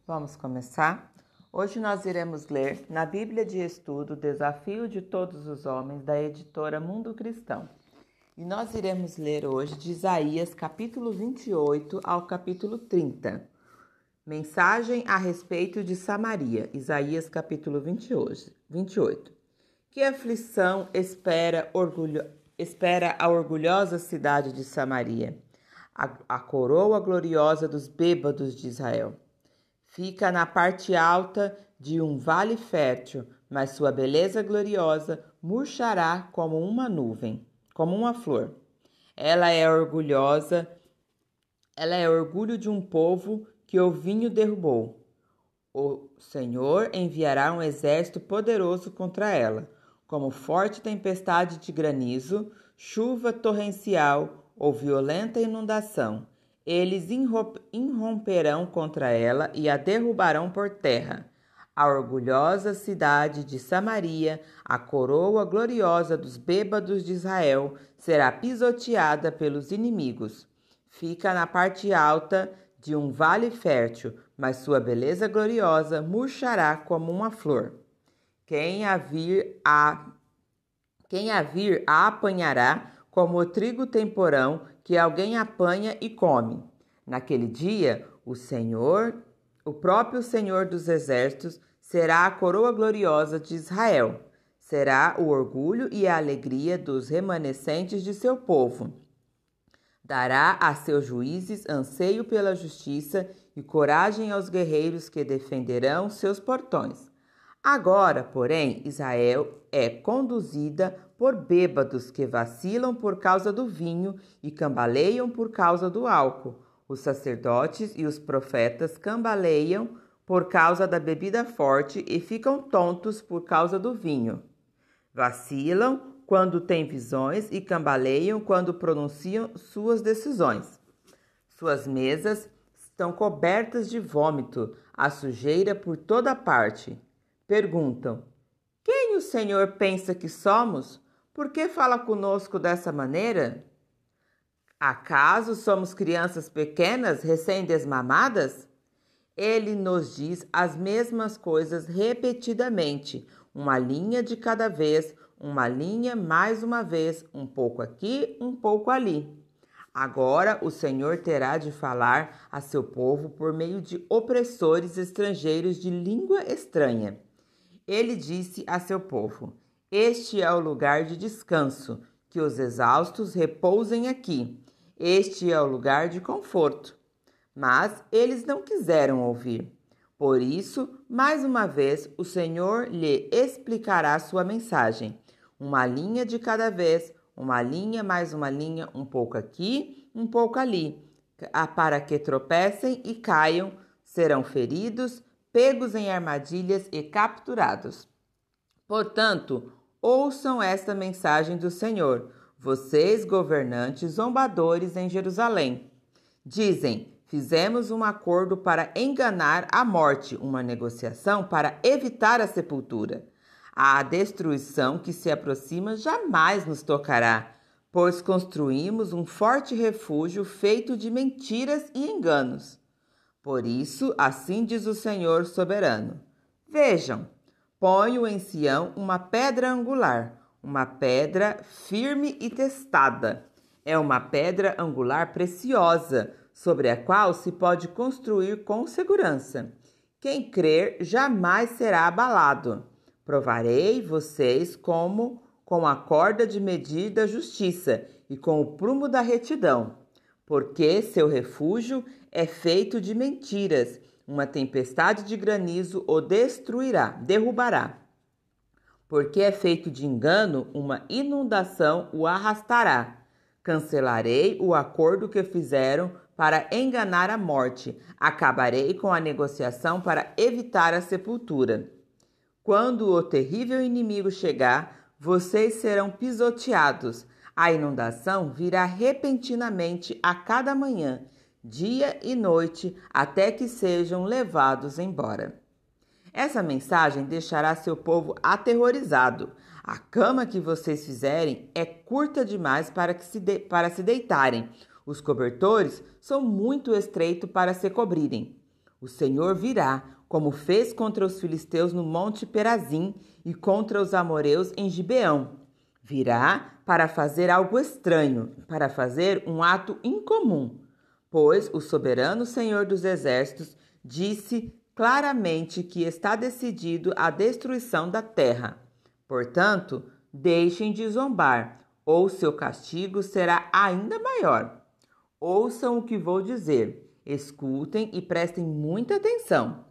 Vamos começar? Hoje nós iremos ler na Bíblia de Estudo Desafio de Todos os Homens, da editora Mundo Cristão. E nós iremos ler hoje de Isaías capítulo 28 ao capítulo 30. Mensagem a respeito de Samaria, Isaías capítulo 28. Que aflição espera a orgulhosa cidade de Samaria, a coroa gloriosa dos bêbados de Israel. Fica na parte alta de um vale fértil, mas sua beleza gloriosa murchará como uma nuvem, como uma flor. Ela é orgulho de um povo que o vinho derrubou. O Senhor enviará um exército poderoso contra ela, como forte tempestade de granizo, chuva torrencial ou violenta inundação. Eles irromperão contra ela e a derrubarão por terra. A orgulhosa cidade de Samaria, a coroa gloriosa dos bêbados de Israel, será pisoteada pelos inimigos. Fica na parte alta de um vale fértil, mas sua beleza gloriosa murchará como uma flor. Quem a vir a apanhará como o trigo temporão que alguém apanha e come. Naquele dia, o próprio Senhor dos Exércitos, será a coroa gloriosa de Israel. Será o orgulho e a alegria dos remanescentes de seu povo. Dará a seus juízes anseio pela justiça e coragem aos guerreiros que defenderão seus portões. Agora, porém, Israel é conduzida por bêbados que vacilam por causa do vinho e cambaleiam por causa do álcool. Os sacerdotes e os profetas cambaleiam por causa da bebida forte e ficam tontos por causa do vinho. Vacilam quando têm visões e cambaleiam quando pronunciam suas decisões. Suas mesas estão cobertas de vômito, a sujeira por toda parte. Perguntam: quem o Senhor pensa que somos? Por que fala conosco dessa maneira? Acaso somos crianças pequenas, recém-desmamadas? Ele nos diz as mesmas coisas repetidamente, uma linha de cada vez, uma linha mais uma vez, um pouco aqui, um pouco ali. Agora o Senhor terá de falar a seu povo por meio de opressores estrangeiros de língua estranha. Ele disse a seu povo: este é o lugar de descanso, que os exaustos repousem aqui. Este é o lugar de conforto. Mas eles não quiseram ouvir. Por isso, mais uma vez, o Senhor lhe explicará sua mensagem. Uma linha de cada vez, uma linha mais uma linha, um pouco aqui, um pouco ali, para que tropecem e caiam, serão feridos, pegos em armadilhas e capturados. Portanto, ouçam esta mensagem do Senhor, vocês governantes zombadores em Jerusalém. Dizem: fizemos um acordo para enganar a morte, uma negociação para evitar a sepultura. A destruição que se aproxima jamais nos tocará, pois construímos um forte refúgio feito de mentiras e enganos. Por isso, assim diz o Senhor soberano: vejam, ponho em Sião uma pedra angular, uma pedra firme e testada. É uma pedra angular preciosa, sobre a qual se pode construir com segurança. Quem crer jamais será abalado. Provarei vocês com a corda de medir da justiça e com o prumo da retidão, porque seu refúgio é feito de mentiras, uma tempestade de granizo o derrubará. Porque é feito de engano, uma inundação o arrastará. Cancelarei o acordo que fizeram para enganar a morte, acabarei com a negociação para evitar a sepultura. Quando o terrível inimigo chegar, vocês serão pisoteados. A inundação virá repentinamente a cada manhã, dia e noite, até que sejam levados embora. Essa mensagem deixará seu povo aterrorizado. A cama que vocês fizerem é curta demais para se deitarem. Os cobertores são muito estreitos para se cobrirem. O Senhor virá, como fez contra os filisteus no monte Perazim e contra os amorreus em Gibeão. Virá para fazer algo estranho, para fazer um ato incomum, pois o soberano Senhor dos Exércitos disse claramente que está decidido a destruição da terra. Portanto, deixem de zombar, ou seu castigo será ainda maior. Ouçam o que vou dizer, escutem e prestem muita atenção.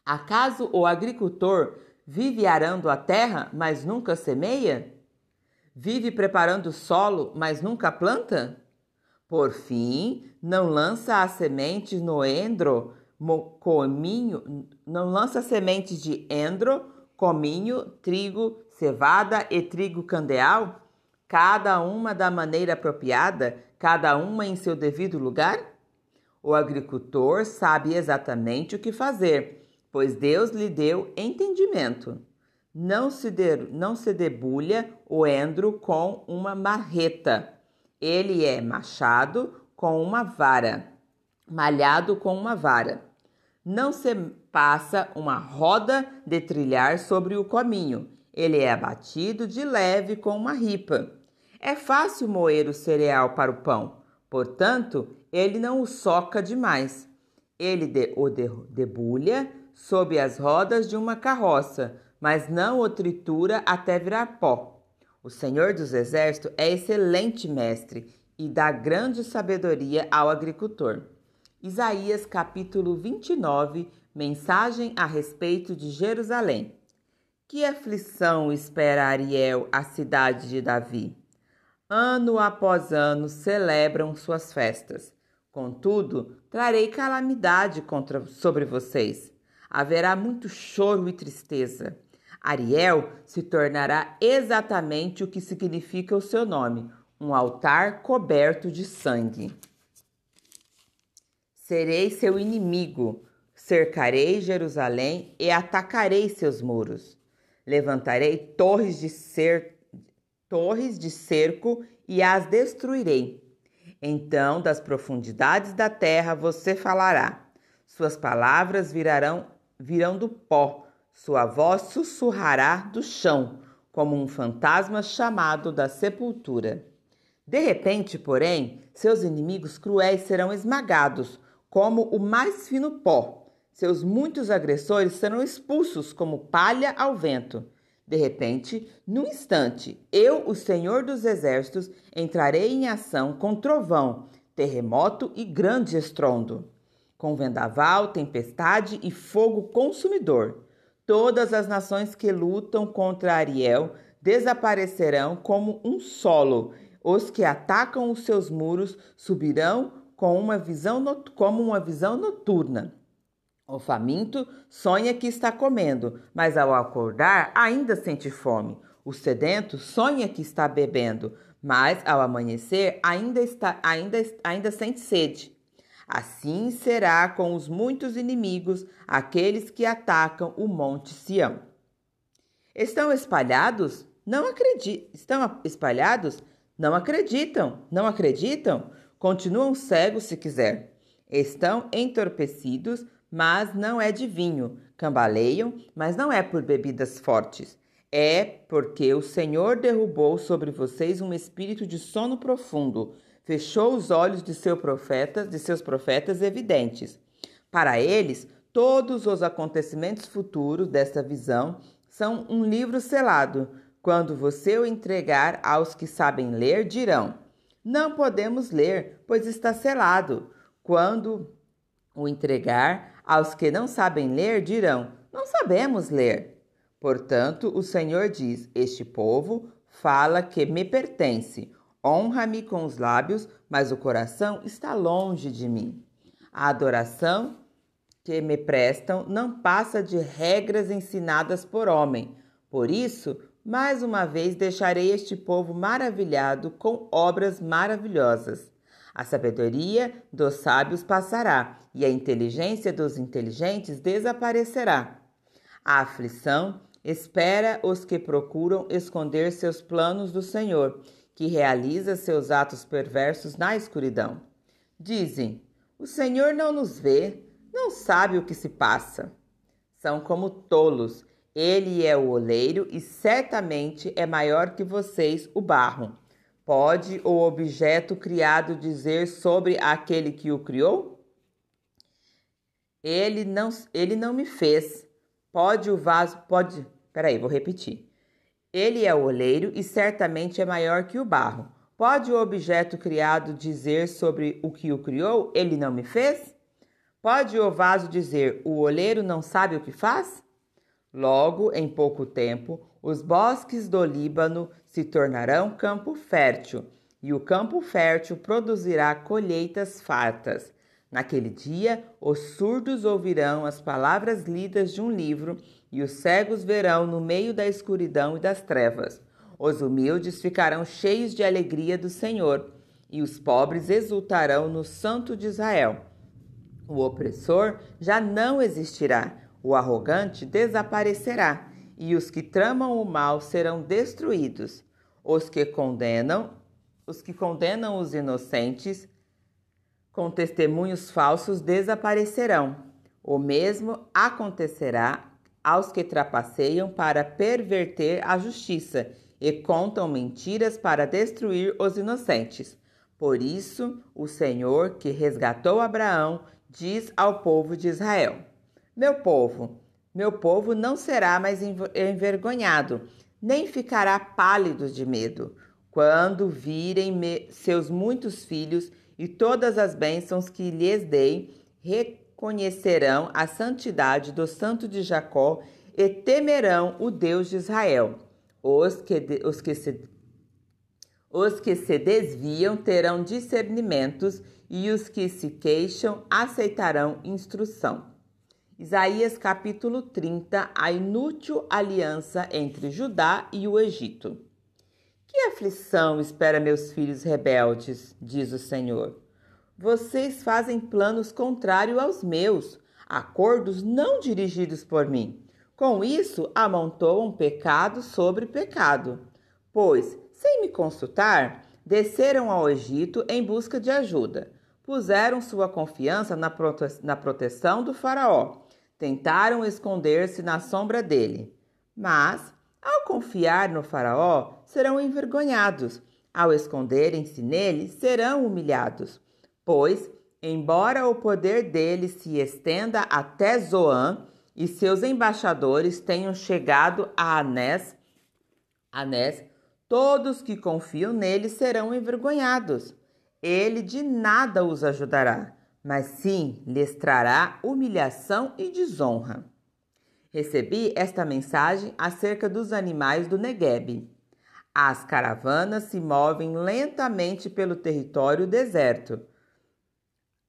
Acaso o agricultor vive arando a terra, mas nunca semeia? Vive preparando o solo, mas nunca planta? Por fim, não lança as sementes no endro, cominho, não lança sementes de endro, cominho, trigo, cevada e trigo candeal, cada uma da maneira apropriada, cada uma em seu devido lugar? O agricultor sabe exatamente o que fazer, pois Deus lhe deu entendimento. Não se debulha o endro com uma marreta. Ele é machado com uma vara, malhado com uma vara. Não se passa uma roda de trilhar sobre o cominho. Ele é abatido de leve com uma ripa. É fácil moer o cereal para o pão, portanto, ele não o soca demais. Ele o debulha sob as rodas de uma carroça, mas não o tritura até virar pó. O Senhor dos Exércitos é excelente mestre e dá grande sabedoria ao agricultor. Isaías capítulo 29, mensagem a respeito de Jerusalém. Que aflição espera Ariel, a cidade de Davi? Ano após ano celebram suas festas. Contudo, trarei calamidade sobre vocês. Haverá muito choro e tristeza. Ariel se tornará exatamente o que significa o seu nome, um altar coberto de sangue. Serei seu inimigo, cercarei Jerusalém e atacarei seus muros. Levantarei torres de cerco e as destruirei. Então, das profundidades da terra você falará. Suas palavras virão do pó. Sua voz sussurrará do chão, como um fantasma chamado da sepultura. De repente, porém, seus inimigos cruéis serão esmagados, como o mais fino pó. Seus muitos agressores serão expulsos como palha ao vento. De repente, num instante, eu, o Senhor dos Exércitos, entrarei em ação com trovão, terremoto e grande estrondo, com vendaval, tempestade e fogo consumidor. Todas as nações que lutam contra Ariel desaparecerão como um solo. Os que atacam os seus muros subirão como uma visão noturna. O faminto sonha que está comendo, mas ao acordar ainda sente fome. O sedento sonha que está bebendo, mas ao amanhecer ainda sente sede. Assim será com os muitos inimigos, aqueles que atacam o monte Sião. Estão espalhados? Não acreditam. Estão espalhados? Não acreditam. Não acreditam? Continuam cegos se quiser. Estão entorpecidos, mas não é de vinho. Cambaleiam, mas não é por bebidas fortes. É porque o Senhor derrubou sobre vocês um espírito de sono profundo. Fechou os olhos de seus profetas evidentes. Para eles, todos os acontecimentos futuros desta visão são um livro selado. Quando você o entregar aos que sabem ler, dirão: não podemos ler, pois está selado. Quando o entregar aos que não sabem ler, dirão: não sabemos ler. Portanto, o Senhor diz: este povo fala que me pertence. Honra-me com os lábios, mas o coração está longe de mim. A adoração que me prestam não passa de regras ensinadas por homem. Por isso, mais uma vez deixarei este povo maravilhado com obras maravilhosas. A sabedoria dos sábios passará, e a inteligência dos inteligentes desaparecerá. A aflição espera os que procuram esconder seus planos do Senhor, que realiza seus atos perversos na escuridão. Dizem: o Senhor não nos vê, não sabe o que se passa. São como tolos. Ele é o oleiro e certamente é maior que vocês o barro. Pode o objeto criado dizer sobre aquele que o criou? Ele não me fez. Vou repetir. Ele é o oleiro e certamente é maior que o barro. Pode o objeto criado dizer sobre o que o criou? Ele não me fez? Pode o vaso dizer, o oleiro não sabe o que faz? Logo, em pouco tempo, os bosques do Líbano se tornarão campo fértil, e o campo fértil produzirá colheitas fartas. Naquele dia, os surdos ouvirão as palavras lidas de um livro, e os cegos verão no meio da escuridão e das trevas. Os humildes ficarão cheios de alegria do Senhor, e os pobres exultarão no Santo de Israel. O opressor já não existirá, o arrogante desaparecerá, e os que tramam o mal serão destruídos. Os que condenam os inocentes com testemunhos falsos desaparecerão. O mesmo acontecerá aos que trapaceiam para perverter a justiça e contam mentiras para destruir os inocentes. Por isso, o Senhor, que resgatou Abraão, diz ao povo de Israel: meu povo não será mais envergonhado, nem ficará pálido de medo, quando virem seus muitos filhos e todas as bênçãos que lhes dei, reconhecerão a santidade do Santo de Jacó e temerão o Deus de Israel. Os que se desviam terão discernimentos e os que se queixam aceitarão instrução. Isaías capítulo 30, a inútil aliança entre Judá e o Egito. Que aflição espera meus filhos rebeldes, diz o Senhor. Vocês fazem planos contrários aos meus, acordos não dirigidos por mim. Com isso, amontoam pecado sobre pecado. Pois, sem me consultar, desceram ao Egito em busca de ajuda. Puseram sua confiança na proteção do faraó. Tentaram esconder-se na sombra dele. Mas, ao confiar no faraó, serão envergonhados. Ao esconderem-se nele, serão humilhados. Pois, embora o poder dele se estenda até Zoan e seus embaixadores tenham chegado a Anés, todos que confiam nele serão envergonhados. Ele de nada os ajudará, mas sim lhes trará humilhação e desonra. Recebi esta mensagem acerca dos animais do Neguebe. As caravanas se movem lentamente pelo território deserto,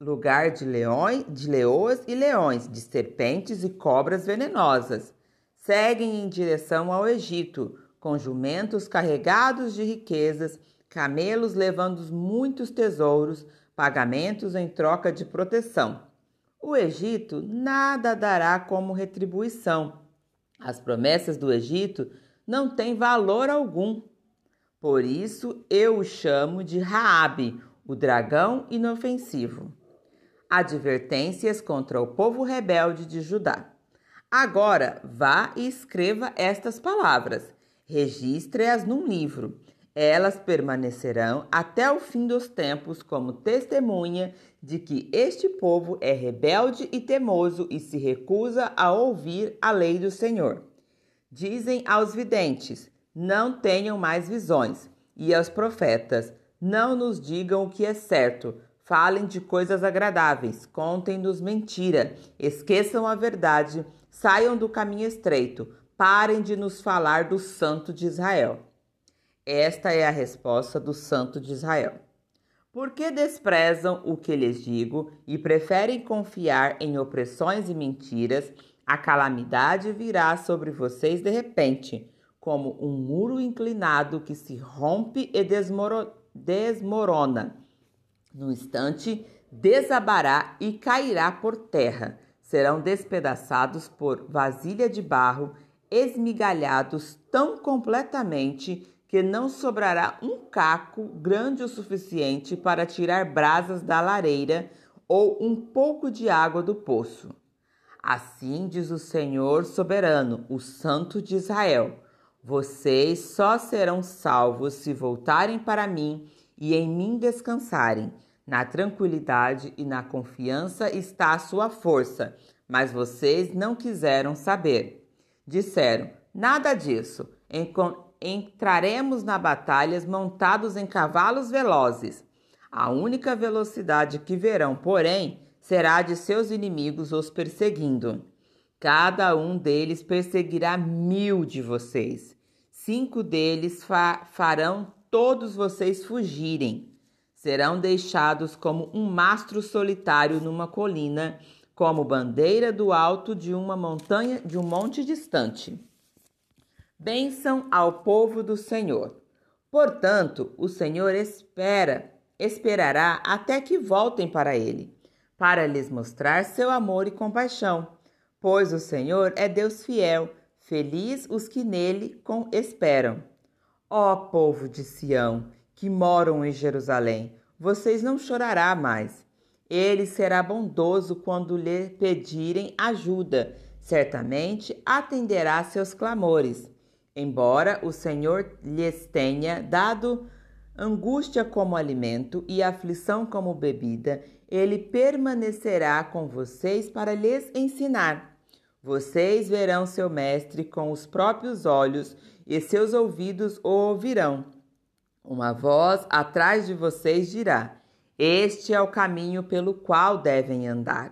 lugar de leoas e leões, de serpentes e cobras venenosas. Seguem em direção ao Egito, com jumentos carregados de riquezas, camelos levando muitos tesouros, pagamentos em troca de proteção. O Egito nada dará como retribuição. As promessas do Egito não têm valor algum. Por isso eu o chamo de Raabe, o dragão inofensivo. Advertências contra o povo rebelde de Judá. Agora vá e escreva estas palavras. Registre-as num livro. Elas permanecerão até o fim dos tempos como testemunha de que este povo é rebelde e teimoso e se recusa a ouvir a lei do Senhor. Dizem aos videntes: não tenham mais visões, e aos profetas: não nos digam o que é certo. Falem de coisas agradáveis, contem-nos mentira, esqueçam a verdade, saiam do caminho estreito, parem de nos falar do Santo de Israel. Esta é a resposta do Santo de Israel. Por que desprezam o que lhes digo e preferem confiar em opressões e mentiras? A calamidade virá sobre vocês de repente, como um muro inclinado que se rompe e desmorona. No instante, desabará e cairá por terra. Serão despedaçados por vasilha de barro, esmigalhados tão completamente que não sobrará um caco grande o suficiente para tirar brasas da lareira ou um pouco de água do poço. Assim diz o Senhor soberano, o Santo de Israel: vocês só serão salvos se voltarem para mim e em mim descansarem. Na tranquilidade e na confiança está a sua força, mas vocês não quiseram saber. Disseram: nada disso. Entraremos na batalha montados em cavalos velozes. A única velocidade que verão, porém, será de seus inimigos os perseguindo. Cada um deles perseguirá 1000 de vocês. 5 deles farão todos vocês fugirem. Serão deixados como um mastro solitário numa colina, como bandeira do alto de uma montanha, de um monte distante. Bênção ao povo do Senhor. Portanto, o Senhor esperará até que voltem para ele, para lhes mostrar seu amor e compaixão, pois o Senhor é Deus fiel, feliz os que nele esperam. Ó povo de Sião, que moram em Jerusalém, vocês não chorará mais. Ele será bondoso quando lhe pedirem ajuda, certamente atenderá seus clamores. Embora o Senhor lhes tenha dado angústia como alimento e aflição como bebida, ele permanecerá com vocês para lhes ensinar. Vocês verão seu mestre com os próprios olhos e seus ouvidos o ouvirão. Uma voz atrás de vocês dirá: este é o caminho pelo qual devem andar.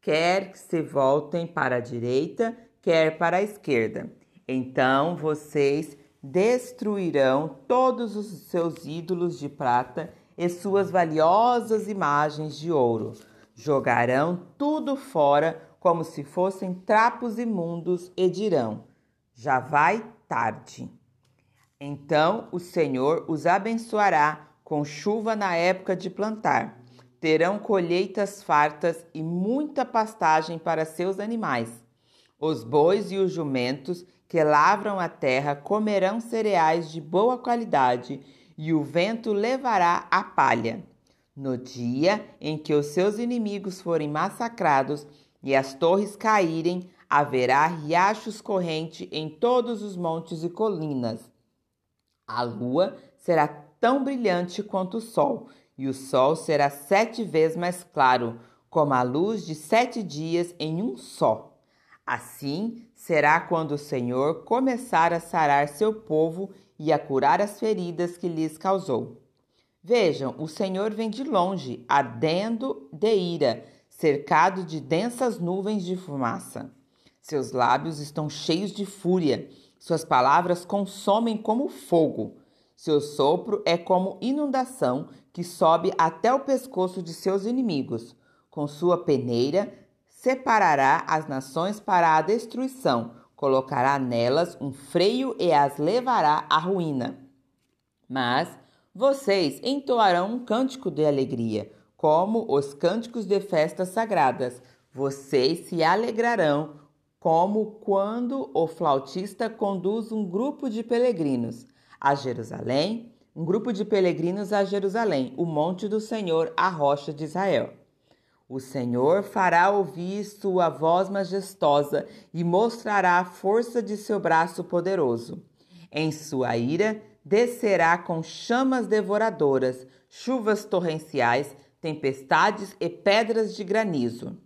Quer que se voltem para a direita, quer para a esquerda. Então vocês destruirão todos os seus ídolos de prata e suas valiosas imagens de ouro. Jogarão tudo fora como se fossem trapos imundos e dirão: já vai tarde. Então o Senhor os abençoará com chuva na época de plantar. Terão colheitas fartas e muita pastagem para seus animais. Os bois e os jumentos que lavram a terra comerão cereais de boa qualidade, e o vento levará a palha. No dia em que os seus inimigos forem massacrados e as torres caírem, haverá riachos correntes em todos os montes e colinas. A lua será tão brilhante quanto o sol, e o sol será 7 vezes mais claro, como a luz de 7 dias em um só. Assim será quando o Senhor começar a sarar seu povo e a curar as feridas que lhes causou. Vejam, o Senhor vem de longe, ardendo de ira, cercado de densas nuvens de fumaça. Seus lábios estão cheios de fúria, suas palavras consomem como fogo. Seu sopro é como inundação que sobe até o pescoço de seus inimigos. Com sua peneira, separará as nações para a destruição, colocará nelas um freio e as levará à ruína. Mas vocês entoarão um cântico de alegria, como os cânticos de festas sagradas. Vocês se alegrarão, como quando o flautista conduz um grupo de peregrinos a Jerusalém, o monte do Senhor, a rocha de Israel. O Senhor fará ouvir sua voz majestosa e mostrará a força de seu braço poderoso. Em sua ira, descerá com chamas devoradoras, chuvas torrenciais, tempestades e pedras de granizo.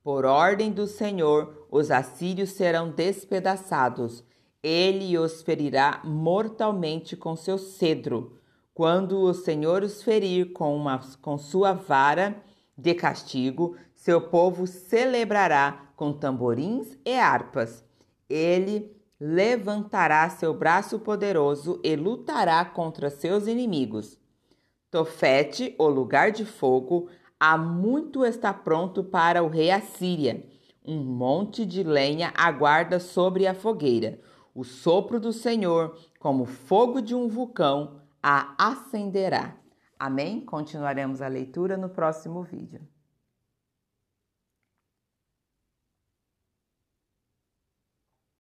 Por ordem do Senhor, os assírios serão despedaçados. Ele os ferirá mortalmente com seu cedro. Quando o Senhor os ferir com sua vara de castigo, seu povo celebrará com tamborins e harpas. Ele levantará seu braço poderoso e lutará contra seus inimigos. Tofete, o lugar de fogo, há muito está pronto para o rei Assíria. Um monte de lenha aguarda sobre a fogueira. O sopro do Senhor, como fogo de um vulcão, a acenderá. Amém? Continuaremos a leitura no próximo vídeo.